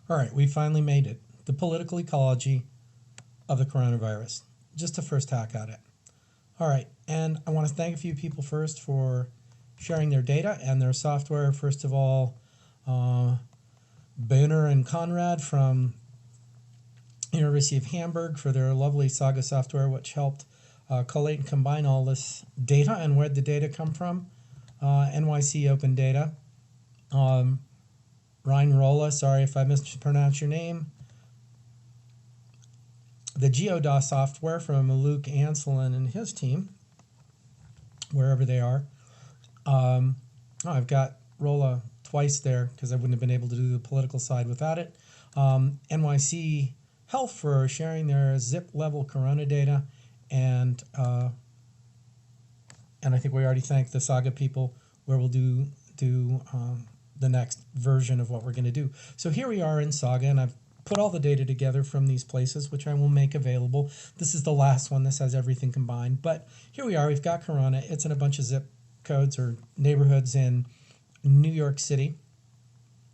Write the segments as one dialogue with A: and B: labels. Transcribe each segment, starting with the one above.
A: All right, we finally made it. The political ecology of the coronavirus. Just a first hack at it. All right, and I want to thank a few people first for sharing their data and their software. First of all, Boehner and Conrad from University of Hamburg for their lovely Saga software, which helped collate and combine all this data. And where'd the data come from? NYC Open Data. Ryan Rolla, sorry if I mispronounced your name. The GeoDAS software from Luke Anselin and his team, wherever they are. I've got Rolla twice there because I wouldn't have been able to do the political side without it. NYC Health for sharing their zip level corona data, and I think we already thanked the Saga people, where we'll do the next version of what we're going to do. So here we are in Saga, and I've put all the data together from these places, which I will make available. This is the last one. This has everything combined. But here we are. We've got Corona. It's in a bunch of zip codes or neighborhoods in New York City.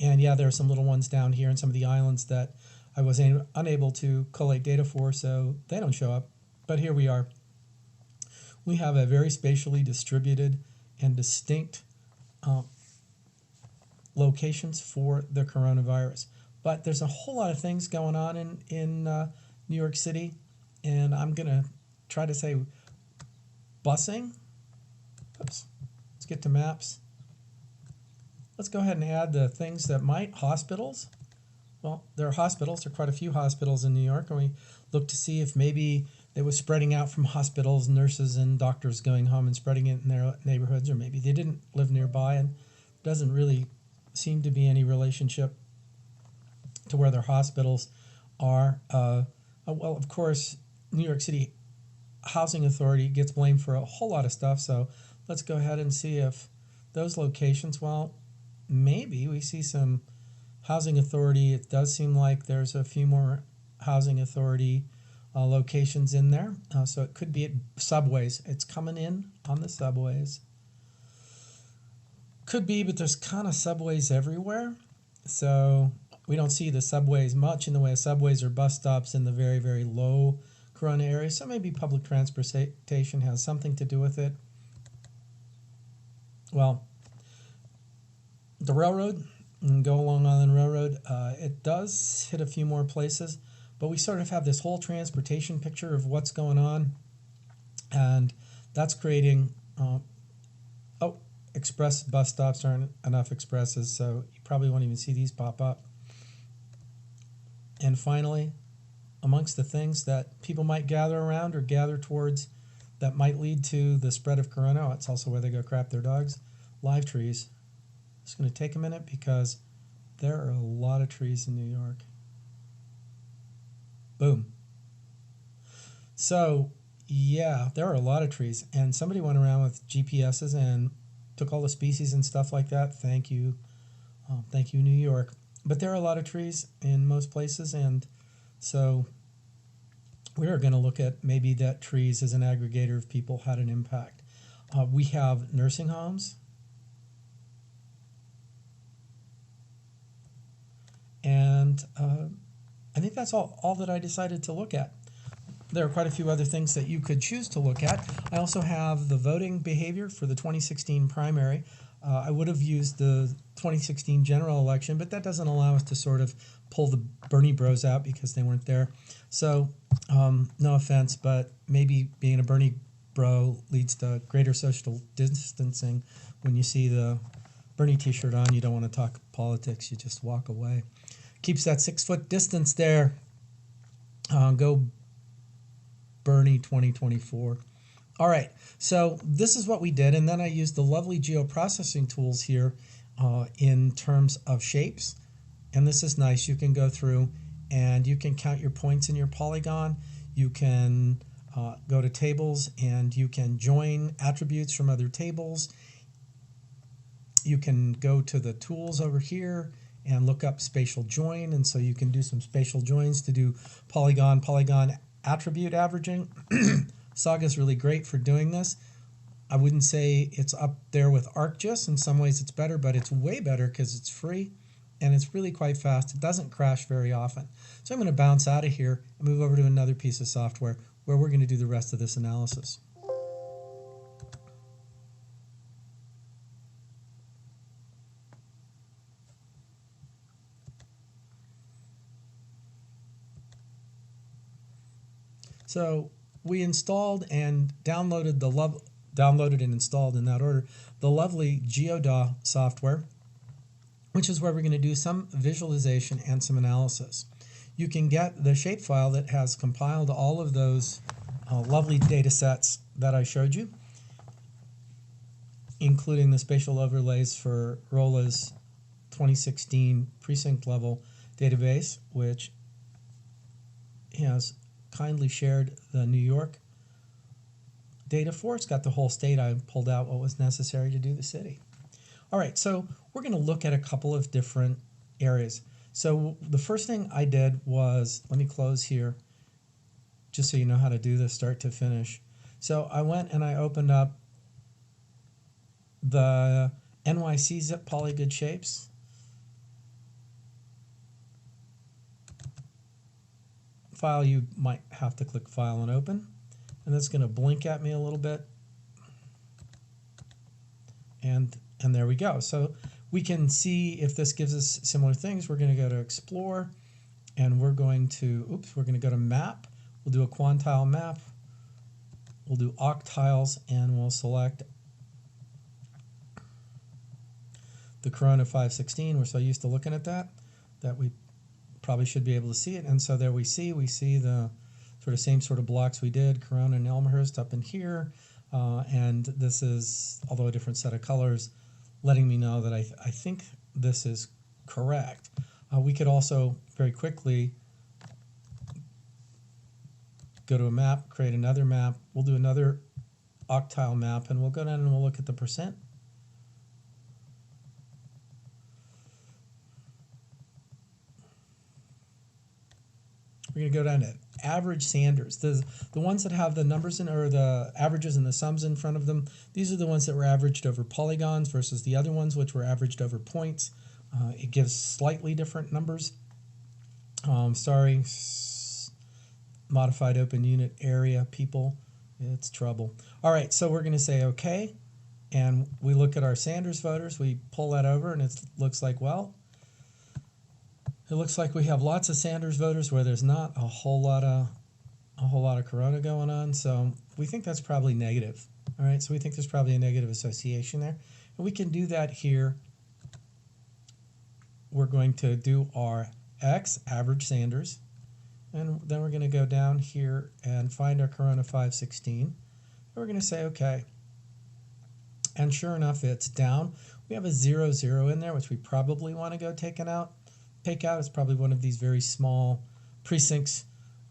A: And yeah, there are some little ones down here in some of the islands that I was unable to collate data for, so they don't show up. But here we are. We have a very spatially distributed and distinct locations for the coronavirus. But there's a whole lot of things going on in New York City, and I'm going to try to say busing. Oops. Let's get to maps. Let's go ahead and add the things that might. Hospitals. Well, there are hospitals. There are quite a few hospitals in New York, and we look to see if maybe it was spreading out from hospitals, nurses and doctors going home and spreading it in their neighborhoods, or maybe they didn't live nearby, and doesn't really seem to be any relationship to where their hospitals are. Well, of course, New York City Housing Authority gets blamed for a whole lot of stuff, so let's go ahead and see if those locations, well, maybe we see some Housing Authority. It does seem like there's a few more Housing Authority locations in there, so it could be at subways. It's coming in on the subways. Could be, but there's kind of subways everywhere, so we don't see the subways much in the way of subways or bus stops in the very, very low corona area. So maybe public transportation has something to do with it. Well, the railroad, go along Island Railroad, it does hit a few more places, but we sort of have this whole transportation picture of what's going on, and that's creating express bus stops aren't enough expresses, so you probably won't even see these pop up. And finally, amongst the things that people might gather around or gather towards that might lead to the spread of corona, it's also where they go crap their dogs, live trees. It's going to take a minute because there are a lot of trees in New York. Boom. So, yeah, there are a lot of trees, and somebody went around with GPSs and took all the species and stuff like that. Thank you. Thank you, New York. But there are a lot of trees in most places, and so we are going to look at maybe that trees as an aggregator of people had an impact. We have nursing homes, and I think that's all that I decided to look at. There are quite a few other things that you could choose to look at. I also have the voting behavior for the 2016 primary. I would have used the 2016 general election, but that doesn't allow us to sort of pull the Bernie bros out because they weren't there. So, no offense, but maybe being a Bernie bro leads to greater social distancing. When you see the Bernie t-shirt on, you don't want to talk politics, you just walk away. Keeps that 6-foot distance there. Go Bernie 2024. All right, so this is what we did, and then I used the lovely geoprocessing tools here in terms of shapes, and this is nice. You can go through and you can count your points in your polygon. You can go to tables and you can join attributes from other tables. You can go to the tools over here and look up spatial join, and so you can do some spatial joins to do polygon attribute averaging. Saga is really great for doing this. I wouldn't say it's up there with ArcGIS. In some ways it's better, but it's way better because it's free. and it's really quite fast. It doesn't crash very often. So I'm going to bounce out of here and move over to another piece of software where we're going to do the rest of this analysis. So we installed and downloaded downloaded and installed in that order the lovely GeoDaw software, which is where we're going to do some visualization and some analysis. You can get the shapefile that has compiled all of those lovely data sets that I showed you, including the spatial overlays for ROLA's 2016 precinct level database, which has kindly shared the New York data for. It's got the whole state. I pulled out what was necessary to do the city. All right, so we're going to look at a couple of different areas. So the first thing I did was, let me close here, just so you know how to do this start to finish. So I went and I opened up the NYC zip polygon shapes. File, you might have to click File and Open, and that's going to blink at me a little bit, and there we go. So we can see if this gives us similar things. We're going to go to Explore, and we're going to go to Map. We'll do a quantile map. We'll do octiles, and we'll select the Corona 516. We're so used to looking at that we probably should be able to see it. And so there we see the same sort of blocks we did, Corona and Elmhurst up in here. And this is, although a different set of colors, letting me know that I think this is correct. We could also very quickly go to a map, create another map. We'll do another octile map, and we'll go down and we'll look at the percent. We're going to go down to average Sanders. The ones that have the numbers in, or the averages and the sums in front of them, these are the ones that were averaged over polygons versus the other ones which were averaged over points. It gives slightly different numbers. Sorry, modified open unit area people, it's trouble. All right, so we're going to say OK, and we look at our Sanders voters. We pull that over, and it looks like, well, it looks like we have lots of Sanders voters where there's not a whole lot of Corona going on. So we think that's probably negative. All right, so we think there's probably a negative association there. And we can do that here. We're going to do our X, average Sanders, and then we're going to go down here and find our Corona 516. And we're going to say OK. And sure enough, it's down. We have a 0, 0 in there, which we probably want to go take out. It's probably one of these very small precincts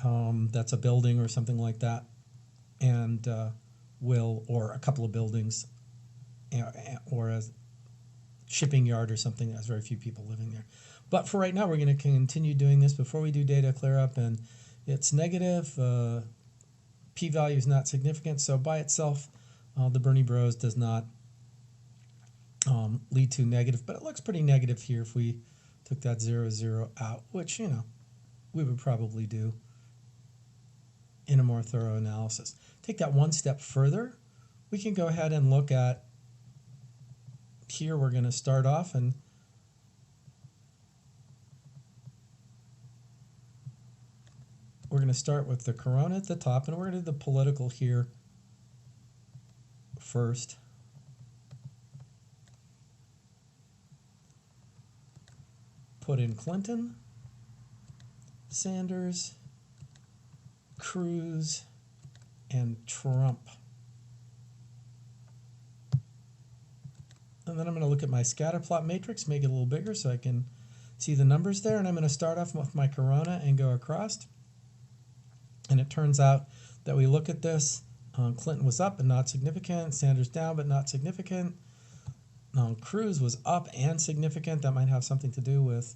A: that's a building or something like that, and or a couple of buildings, or a shipping yard or something that has very few people living there. But for right now, we're going to continue doing this before we do data clear up, and it's negative. P-value is not significant, so by itself, the Bernie Bros does not lead to negative, but it looks pretty negative here if we took that 0, 0 out, which, we would probably do in a more thorough analysis. Take that one step further. We can go ahead and look at, here we're going to start off, and we're going to start with the Corona at the top, and we're going to do the political here first. Put in Clinton, Sanders, Cruz, and Trump. And then I'm going to look at my scatter plot matrix, make it a little bigger so I can see the numbers there. And I'm going to start off with my Corona and go across. And it turns out that we look at this, Clinton was up but not significant, Sanders down but not significant. Cruz was up and significant. That might have something to do with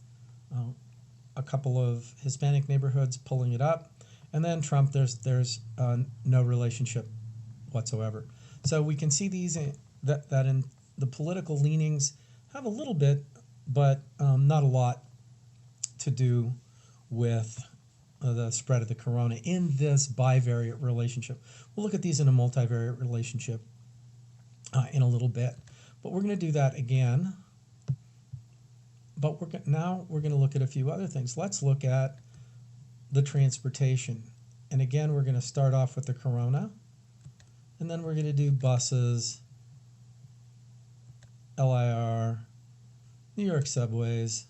A: a couple of Hispanic neighborhoods pulling it up. And then Trump, there's no relationship whatsoever. So we can see these that in the political leanings have a little bit but not a lot to do with the spread of the corona in this bivariate relationship. We'll look at these in a multivariate relationship in a little bit, but we're going to do that again. But now we're going to look at a few other things. Let's look at the transportation. And again, we're going to start off with the corona, and then we're going to do buses, LIR, New York subways.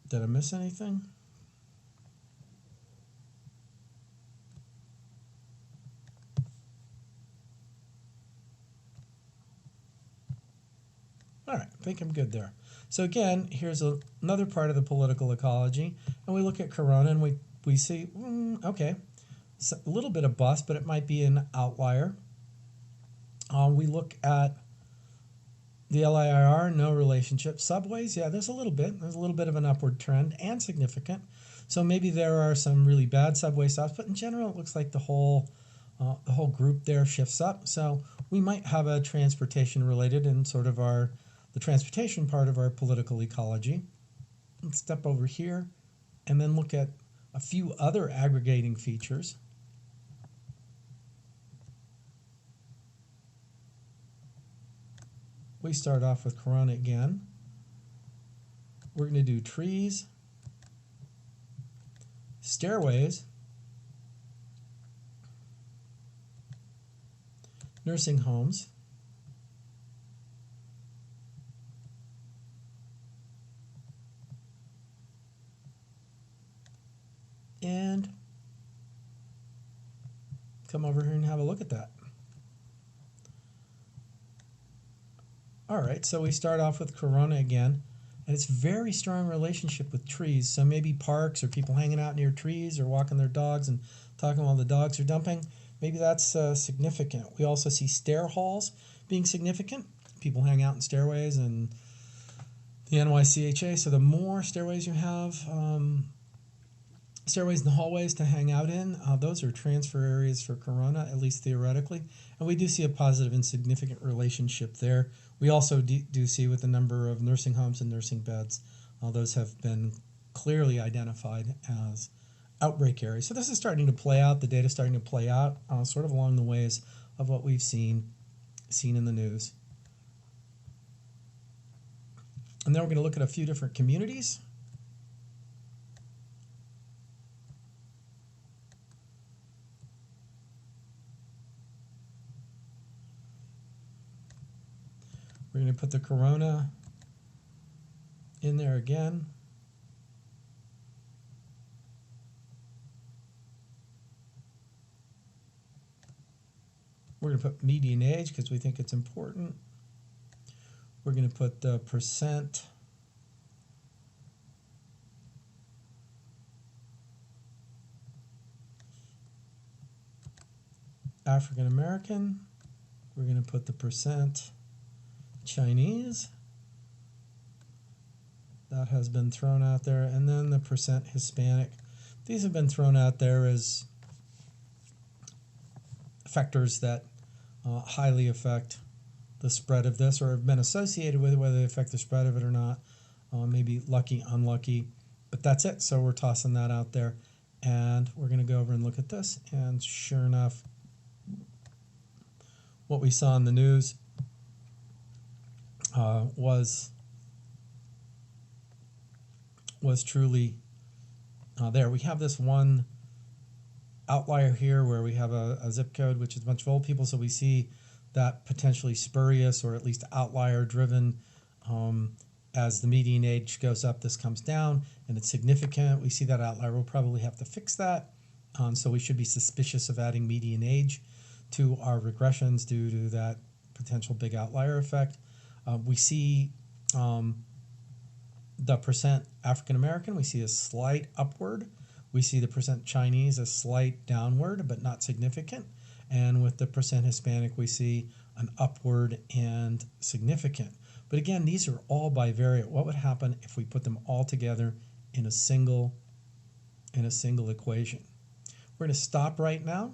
A: Did I miss anything? All right, I think I'm good there. So again, here's another part of the political ecology, and we look at corona and we see, okay, so a little bit of bust, but it might be an outlier. We look at the LIR, no relationship. Subways, yeah, there's a little bit. There's a little bit of an upward trend and significant. So maybe there are some really bad subway stops, but in general, it looks like the whole group there shifts up. So we might have a transportation related in sort of the transportation part of our political ecology. Let's step over here and then look at a few other aggregating features. We start off with corona again. We're going to do trees, stairways, nursing homes, and come over here and have a look at that. All right, so we start off with corona again, and it's very strong relationship with trees. So maybe parks or people hanging out near trees or walking their dogs and talking while the dogs are dumping. Maybe that's significant. We also see stair halls being significant. People hang out in stairways and the NYCHA. So the more stairways you have, stairways and hallways to hang out in, those are transfer areas for corona, at least theoretically. And we do see a positive and significant relationship there. We also do see with the number of nursing homes and nursing beds, those have been clearly identified as outbreak areas. So this is starting to play out. The data is starting to play out sort of along the ways of what we've seen in the news. And then we're going to look at a few different communities. We're going to put the corona in there again. We're going to put median age because we think it's important. We're going to put the percent African American. We're going to put the percent Chinese. That has been thrown out there. And then the percent Hispanic. These have been thrown out there as factors that highly affect the spread of this or have been associated with it, whether they affect the spread of it or not. Maybe lucky, unlucky. But that's it. So we're tossing that out there. And we're going to go over and look at this. And sure enough, what we saw in the news was truly there. We have this one outlier here where we have a zip code which is a bunch of old people, so we see that potentially spurious or at least outlier driven. As the median age goes up, this comes down and it's significant. We see that outlier. We'll probably have to fix that, so we should be suspicious of adding median age to our regressions due to that potential big outlier effect. We see the percent African American, we see a slight upward. We see the percent Chinese a slight downward, but not significant. And with the percent Hispanic, we see an upward and significant. But again, these are all bivariate. What would happen if we put them all together in a single equation? We're going to stop right now.